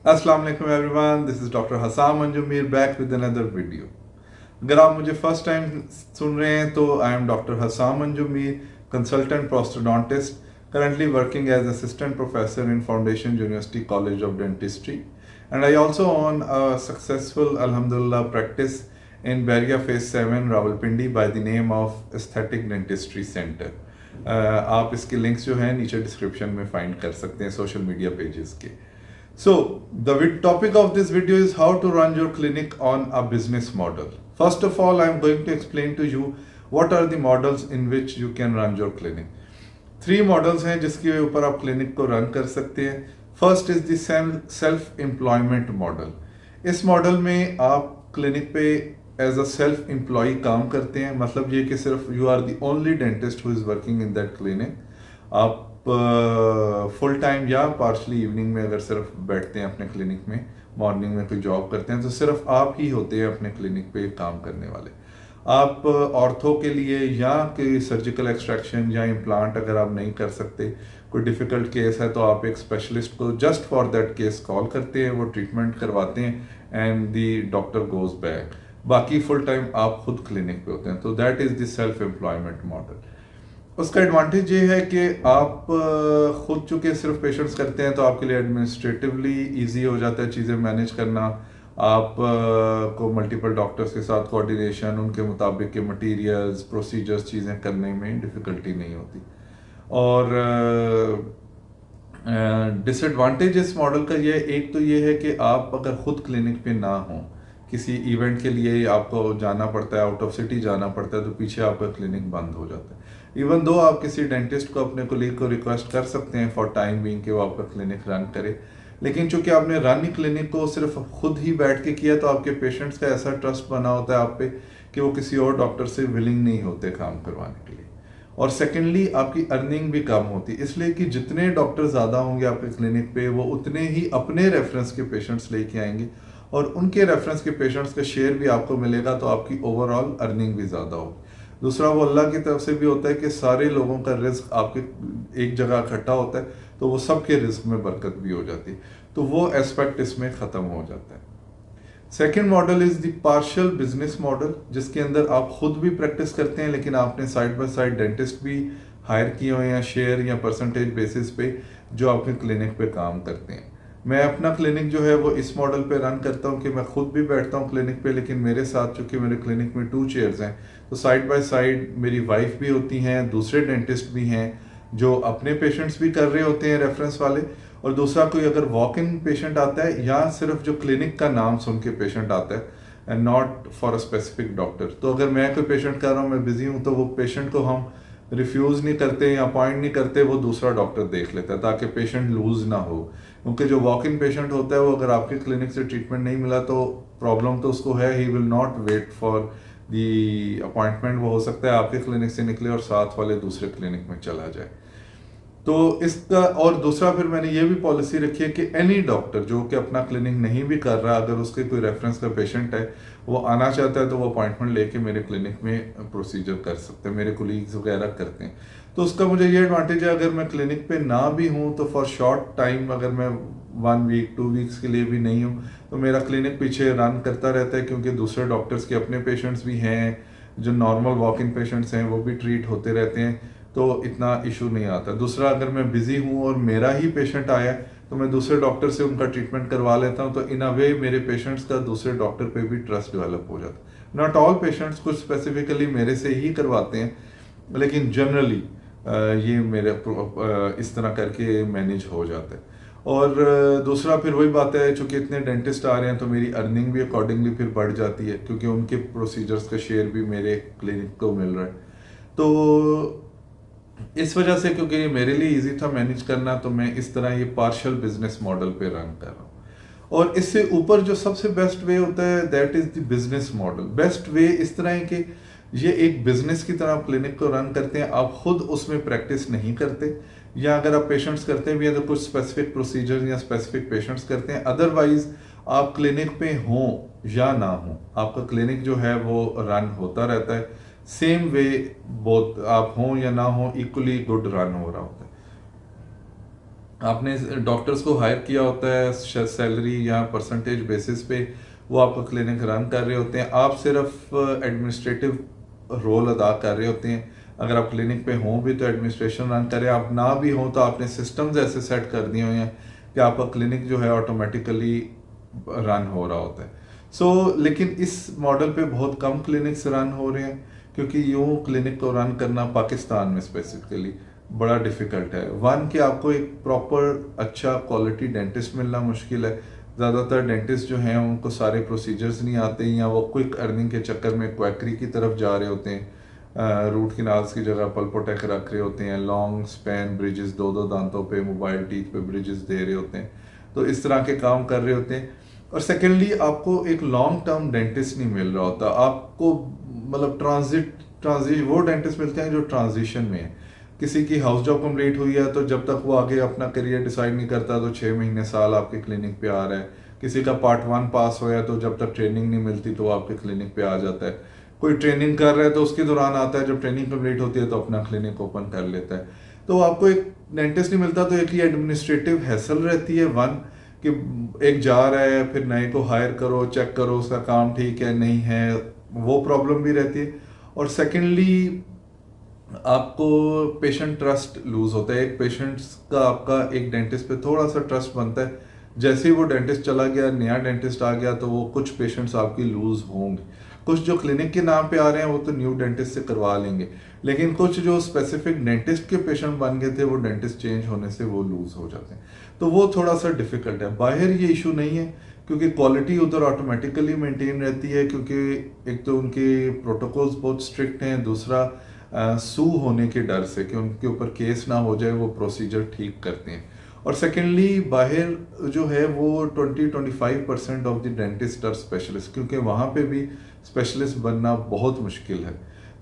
अस्सलाम वालेकुम everyone, this is doctor Hasam Manzoomir back with another video. अगर आप मुझे फर्स्ट टाइम सुन रहे हैं तो I am doctor Hasam Manzoomir, consultant prosthodontist, currently working as assistant professor in Foundation University College of Dentistry, and I also own a successful alhamdulillah practice in Baria Phase 7 Rawalpindi by the name of Aesthetic Dentistry Center. आप इसके links जो हैं नीचे description में find कर सकते हैं social media pages के। So, the topic of this video is how to run your clinic on a business model. First of all, I am going to explain to you what are the models in which you can run your clinic. 3 models हैं जिसके ऊपर आप clinic को run कर सकते हैं। First is the self employment model. इस model में आप क्लिनिक पे एज अ सेल्फ एम्प्लॉय काम करते हैं, मतलब ये कि सिर्फ you are the only dentist who is working in that clinic. आप फुल टाइम या पार्शली इवनिंग में अगर सिर्फ बैठते हैं अपने क्लिनिक में, मॉर्निंग में कोई जॉब करते हैं, तो सिर्फ आप ही होते हैं अपने क्लिनिक पे काम करने वाले। आप ऑर्थो के लिए या कि सर्जिकल एक्सट्रैक्शन या इम्प्लांट अगर आप नहीं कर सकते, कोई डिफ़िकल्ट केस है, तो आप एक स्पेशलिस्ट को just for that case call करते हैं, वो ट्रीटमेंट करवाते हैं and the doctor goes back. बाकी फुल टाइम आप खुद क्लिनिक पे होते हैं, तो that is the self employment model. उसका एडवांटेज ये है कि आप खुद चूंकि सिर्फ पेशेंट्स करते हैं तो आपके लिए एडमिनिस्ट्रेटिवली इजी हो जाता है चीज़ें मैनेज करना। आप को मल्टीपल डॉक्टर्स के साथ कोऑर्डिनेशन, उनके मुताबिक के मटेरियल्स, प्रोसीजर्स, चीज़ें करने में डिफ़िकल्टी नहीं होती। और डिसएडवांटेज इस मॉडल का ये एक तो ये है कि आप अगर खुद क्लिनिक पे ना हो, किसी इवेंट के लिए आपको जाना पड़ता है, आउट ऑफ सिटी जाना पड़ता है, तो पीछे आपका क्लिनिक बंद हो जाता है। इवन दो आप किसी डेंटिस्ट को, अपने कोलीग को रिक्वेस्ट कर सकते हैं फॉर टाइम बीइंग कि वो आपका क्लिनिक रन करे, लेकिन चूंकि आपने रन क्लिनिक को सिर्फ खुद ही बैठ के किया, तो आपके पेशेंट्स का ऐसा ट्रस्ट बना होता है आप पे कि वो किसी और डॉक्टर से विलिंग नहीं होते काम करवाने के लिए। और सेकेंडली आपकी अर्निंग भी कम होती, इसलिए कि जितने डॉक्टर ज़्यादा होंगे आपके क्लिनिक पे, वो उतने ही अपने रेफरेंस के पेशेंट्स लेके आएंगे और उनके रेफरेंस के पेशेंट्स का शेयर भी आपको मिलेगा, तो आपकी ओवरऑल अर्निंग भी ज़्यादा होगी। दूसरा, वो अल्लाह की तरफ से भी होता है कि सारे लोगों का रिस्क आपके एक जगह इकट्ठा होता है, तो वो सबके रिस्क में बरकत भी हो जाती है, तो वो एस्पेक्ट इसमें ख़त्म हो जाता है। Second model is the partial business model, जिसके अंदर आप खुद भी प्रैक्टिस करते हैं, लेकिन आपने साइड बाय साइड डेंटिस्ट भी हायर किए हुए हैं शेयर या परसेंटेज बेसिस पे, जो आपके क्लिनिक पे काम करते हैं। मैं अपना क्लिनिक जो है वो इस मॉडल पे रन करता हूँ कि मैं खुद भी बैठता हूँ क्लिनिक पे, लेकिन मेरे साथ चूंकि मेरे क्लिनिक में 2 चेयर्स हैं, तो साइड बाय साइड मेरी वाइफ भी होती हैं, दूसरे डेंटिस्ट भी हैं जो अपने पेशेंट्स भी कर रहे होते हैं रेफरेंस वाले, और दूसरा कोई अगर वॉक इन पेशेंट आता है या सिर्फ जो क्लिनिक का नाम सुन के पेशेंट आता है and not for a specific doctor, तो अगर मैं कोई पेशेंट कर रहा हूँ, मैं बिजी हूँ, तो वो पेशेंट को हम रिफ्यूज़ नहीं करते या अपॉइंट नहीं करते, वो दूसरा डॉक्टर देख लेता है ताकि पेशेंट लूज ना हो। क्योंकि जो वॉक इन पेशेंट होता है वो अगर आपके क्लिनिक से ट्रीटमेंट नहीं मिला तो प्रॉब्लम तो उसको है, he will not wait for the appointment, वो हो सकता है आपके क्लिनिक से निकले और साथ वाले दूसरे क्लिनिक में चला जाए। तो इसका, और दूसरा फिर मैंने ये भी पॉलिसी रखी है कि एनी डॉक्टर जो कि अपना क्लिनिक नहीं भी कर रहा, अगर उसके कोई रेफरेंस का पेशेंट है, वो आना चाहता है, तो वो अपॉइंटमेंट लेके मेरे क्लिनिक में प्रोसीजर कर सकते हैं, मेरे कोलीग्स वगैरह करते हैं। तो उसका मुझे ये एडवांटेज है, अगर मैं क्लिनिक पे ना भी हूँ तो फॉर शॉर्ट टाइम, अगर मैं 1 वीक 2 वीक्स के लिए भी नहीं हूँ, तो मेरा क्लिनिक पीछे रन करता रहता है, क्योंकि दूसरे डॉक्टर्स के अपने पेशेंट्स भी हैं, जो नॉर्मल वॉक इन पेशेंट्स हैं वो भी ट्रीट होते रहते हैं, तो इतना इशू नहीं आता। दूसरा, अगर मैं बिजी हूँ और मेरा ही पेशेंट आया तो मैं दूसरे डॉक्टर से उनका ट्रीटमेंट करवा लेता हूँ, तो इन अ वे मेरे पेशेंट्स का दूसरे डॉक्टर पे भी ट्रस्ट डेवलप हो जाता है। नॉट ऑल पेशेंट्स, कुछ स्पेसिफिकली मेरे से ही करवाते हैं, लेकिन जनरली ये मेरे इस तरह करके मैनेज हो जाता है। और दूसरा फिर वही बात है, चूंकि इतने डेंटिस्ट आ रहे हैं तो मेरी अर्निंग भी अकॉर्डिंगली फिर बढ़ जाती है, क्योंकि उनके प्रोसीजर्स का शेयर भी मेरे क्लिनिक को मिल रहा है। तो इस वजह से, क्योंकि ये मेरे लिए इजी था मैनेज करना, तो मैं इस तरह ये पार्शियल बिजनेस मॉडल पे रन कर रहा हूँ। और इससे ऊपर जो सबसे बेस्ट वे होता है, that is the business model. Best way इस तरह है कि ये एक बिजनेस की तरह आप क्लिनिक को रन करते हैं, आप खुद उसमें प्रैक्टिस नहीं करते, या अगर आप पेशेंट्स करते भी हैं तो कुछ स्पेसिफिक प्रोसीजर या स्पेसिफिक पेशेंट्स करते हैं, अदरवाइज आप क्लिनिक पे हों या ना हो, आपका क्लिनिक जो है वो रन होता रहता है सेम वे, बोथ आप हों या ना हो, इक्वली गुड रन हो रहा होता है। आपने डॉक्टर्स को हायर किया होता है सैलरी या परसेंटेज बेसिस पे, वो आपका क्लिनिक रन कर रहे होते हैं, आप सिर्फ एडमिनिस्ट्रेटिव रोल अदा कर रहे होते हैं। अगर आप क्लिनिक पे हों भी तो एडमिनिस्ट्रेशन रन करें, आप ना भी हों तो आपने सिस्टम्स ऐसे सेट कर दिए हुए हैं कि आपका क्लिनिक जो है ऑटोमेटिकली रन हो रहा होता है। लेकिन इस मॉडल पे बहुत कम क्लिनिक्स रन हो रहे हैं, क्योंकि यूँ क्लिनिक को रन करना पाकिस्तान में स्पेसिफिकली बड़ा डिफ़िकल्ट है। वन कि आपको एक प्रॉपर अच्छा क्वालिटी डेंटिस्ट मिलना मुश्किल है। ज़्यादातर डेंटिस्ट जो हैं उनको सारे प्रोसीजर्स नहीं आते, या वो क्विक अर्निंग के चक्कर में क्वैकरी की तरफ जा रहे होते हैं, रूट किनाल्स की जगह पल्पोटेक रख रहे होते हैं, लॉन्ग स्पैन ब्रिजेस, दो दो दांतों पे मोबाइल टीथ पे ब्रिजेस दे रहे होते हैं, तो इस तरह के काम कर रहे होते हैं। और सेकेंडली आपको एक लॉन्ग टर्म डेंटिस्ट नहीं मिल रहा होता आपको, मतलब ट्रांजिट वो डेंटिस्ट मिलते हैं जो ट्रांजिशन में है। किसी की हाउस जॉब कंप्लीट हुई है तो जब तक वो आगे अपना करियर डिसाइड नहीं करता तो 6 महीने साल आपके क्लिनिक पे आ रहा है। किसी का पार्ट 1 पास होया तो जब तक ट्रेनिंग नहीं मिलती तो वो आपके क्लिनिक पे आ जाता है। कोई ट्रेनिंग कर रहा है तो उसके दौरान आता है, जब ट्रेनिंग कंप्लीट होती है तो अपना क्लिनिक ओपन कर लेता है। तो आपको एक डेंटिस्ट नहीं मिलता तो एक ही एडमिनिस्ट्रेटिव हैसल रहती है, वन कि एक जा रहा है फिर नए को हायर करो, चेक करो उसका काम ठीक है नहीं है, वो प्रॉब्लम भी रहती है। और सेकेंडली आपको पेशेंट ट्रस्ट लूज होता है। एक पेशेंट्स का आपका एक डेंटिस्ट पे थोड़ा सा ट्रस्ट बनता है, जैसे ही वो डेंटिस्ट चला गया नया डेंटिस्ट आ गया तो वो कुछ पेशेंट्स आपकी लूज होंगे। कुछ जो क्लिनिक के नाम पे आ रहे हैं वो तो न्यू डेंटिस्ट से करवा लेंगे, लेकिन कुछ जो स्पेसिफिक डेंटिस्ट के पेशेंट बन गए थे वो डेंटिस्ट चेंज होने से वो लूज हो जाते हैं, तो वो थोड़ा सा डिफिकल्ट है। बाहर ये इशू नहीं है क्योंकि क्वालिटी उधर ऑटोमेटिकली मेंटेन रहती है, क्योंकि एक तो उनके प्रोटोकॉल्स बहुत स्ट्रिक्ट हैं, दूसरा सू होने के डर से कि उनके ऊपर केस ना हो जाए वो प्रोसीजर ठीक करते हैं। और सेकेंडली बाहर जो है वो 20-25% of the dentist are specialist, क्योंकि वहाँ पे भी स्पेशलिस्ट बनना बहुत मुश्किल है।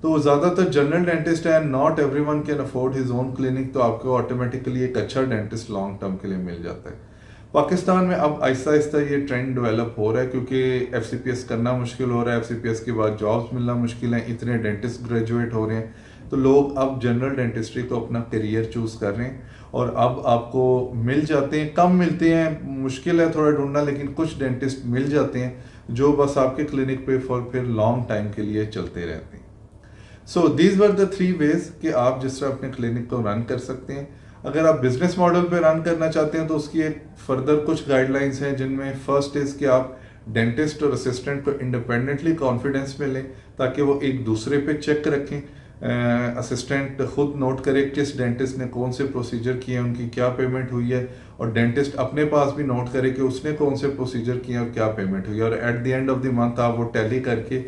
तो ज़्यादातर जनरल डेंटिस्ट है, not everyone can afford his own clinic, तो आपको ऑटोमेटिकली एक अच्छा डेंटिस्ट लॉन्ग टर्म के लिए मिल जाता है। पाकिस्तान में अब आहिस्ता आहिस्ता ये ट्रेंड डेवलप हो रहा है, क्योंकि एफसीपीएस करना मुश्किल हो रहा है, एफसीपीएस के बाद जॉब्स मिलना मुश्किल है, इतने डेंटिस्ट ग्रेजुएट हो रहे हैं, तो लोग अब जनरल डेंटिस्ट्री को अपना करियर चूज कर रहे हैं। और अब आपको मिल जाते हैं, कम मिलते हैं, मुश्किल है थोड़ा ढूंढना, लेकिन कुछ डेंटिस्ट मिल जाते हैं जो बस आपके क्लिनिक पे फॉर फिर लॉन्ग टाइम के लिए चलते रहते हैं। So these were the 3 ways कि आप जिस तरह अपने क्लिनिक को रन कर सकते हैं। अगर आप बिजनेस मॉडल पे रन करना चाहते हैं तो उसकी एक फर्दर कुछ गाइडलाइंस हैं, जिनमें फर्स्ट इज कि आप डेंटिस्ट और असिस्टेंट को इंडिपेंडेंटली कॉन्फिडेंस में लें, ताकि वो एक दूसरे पे चेक रखें। असिस्टेंट खुद नोट करे किस डेंटिस्ट ने कौन से प्रोसीजर किए, उनकी क्या पेमेंट हुई है, और डेंटिस्ट अपने पास भी नोट करे कि उसने कौन से प्रोसीजर किए और क्या पेमेंट हुई है। और at the end of the month आप वो टैली करके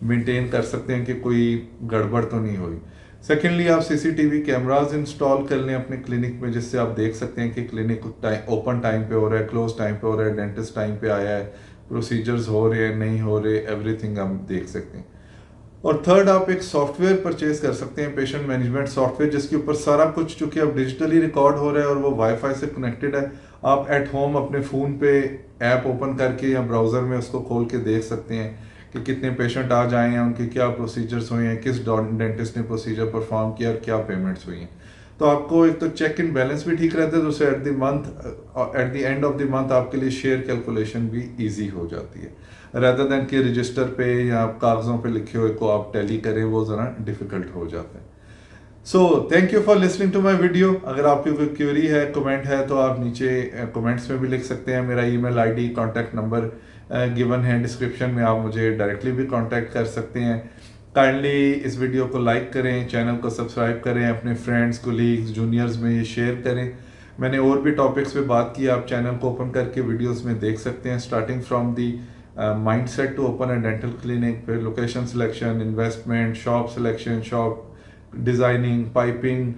मेंटेन कर सकते हैं कि कोई गड़बड़ तो नहीं हुई। सेकेंडली आप सीसीटीवी कैमराज इंस्टॉल कर लें अपने क्लिनिक में, जिससे आप देख सकते हैं कि क्लिनिक ओपन टाइम पे हो रहा है, क्लोज टाइम पे हो रहा है, डेंटिस्ट टाइम पे आया है, प्रोसीजर्स हो रहे हैं नहीं हो रहे, एवरीथिंग आप देख सकते हैं। और थर्ड, आप एक सॉफ्टवेयर परचेज कर सकते हैं, पेशेंट मैनेजमेंट सॉफ्टवेयर, जिसके ऊपर सारा कुछ चूंकि अब डिजिटली रिकॉर्ड हो रहा है और वो वाईफाई से कनेक्टेड है, आप एट होम अपने फ़ोन पे ऐप ओपन करके या ब्राउज़र में उसको खोल के देख सकते हैं कि कितने पेशेंट आ जाए हैं, उनके क्या प्रोसीजर्स हुए हैं, किस डेंटिस्ट ने प्रोसीजर परफॉर्म किया और क्या पेमेंट्स हुई हैं। तो आपको एक तो चेक इन बैलेंस भी ठीक रहता है, दूसरे at the end of the month आपके लिए शेयर कैलकुलेशन भी ईजी हो जाती है, रैदर देन कि रजिस्टर पे या कागज़ों पे लिखे हुए को आप टैली करें, वो ज़रा डिफ़िकल्ट हो जाता है। So thank you for listening to my video. अगर आपकी कोई क्वेरी है, कमेंट है, तो आप नीचे कमेंट्स में भी लिख सकते हैं। मेरा email ID, contact number given है डिस्क्रिप्शन में, आप मुझे डायरेक्टली भी कांटेक्ट कर सकते हैं। काइंडली इस वीडियो को लाइक करें, चैनल को सब्सक्राइब करें, अपने फ्रेंड्स, कोलीग्स, जूनियर्स में ये शेयर करें। मैंने और भी टॉपिक्स पे बात की, आप चैनल को ओपन करके वीडियोस में देख सकते हैं, starting from the mindset to open a dental clinic, फिर location selection, investment, shop selection, shop designing, piping,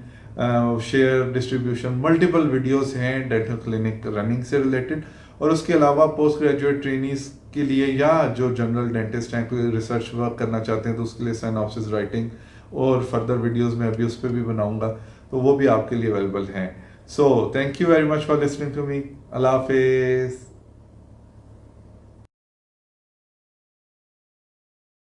share distribution, multiple videos हैं डेंटल क्लिनिक रनिंग से रिलेटेड। और उसके अलावा पोस्ट ग्रेजुएट ट्रेनीज के लिए या जो जनरल डेंटिस्ट हैं कोई रिसर्च वर्क करना चाहते हैं तो उसके लिए सिनॉप्सिस राइटिंग और फर्दर वीडियोस में अभी उस पर भी बनाऊंगा, तो वो भी आपके लिए अवेलेबल हैं। So thank you very much for listening to me. अल्लाह हाफिज़।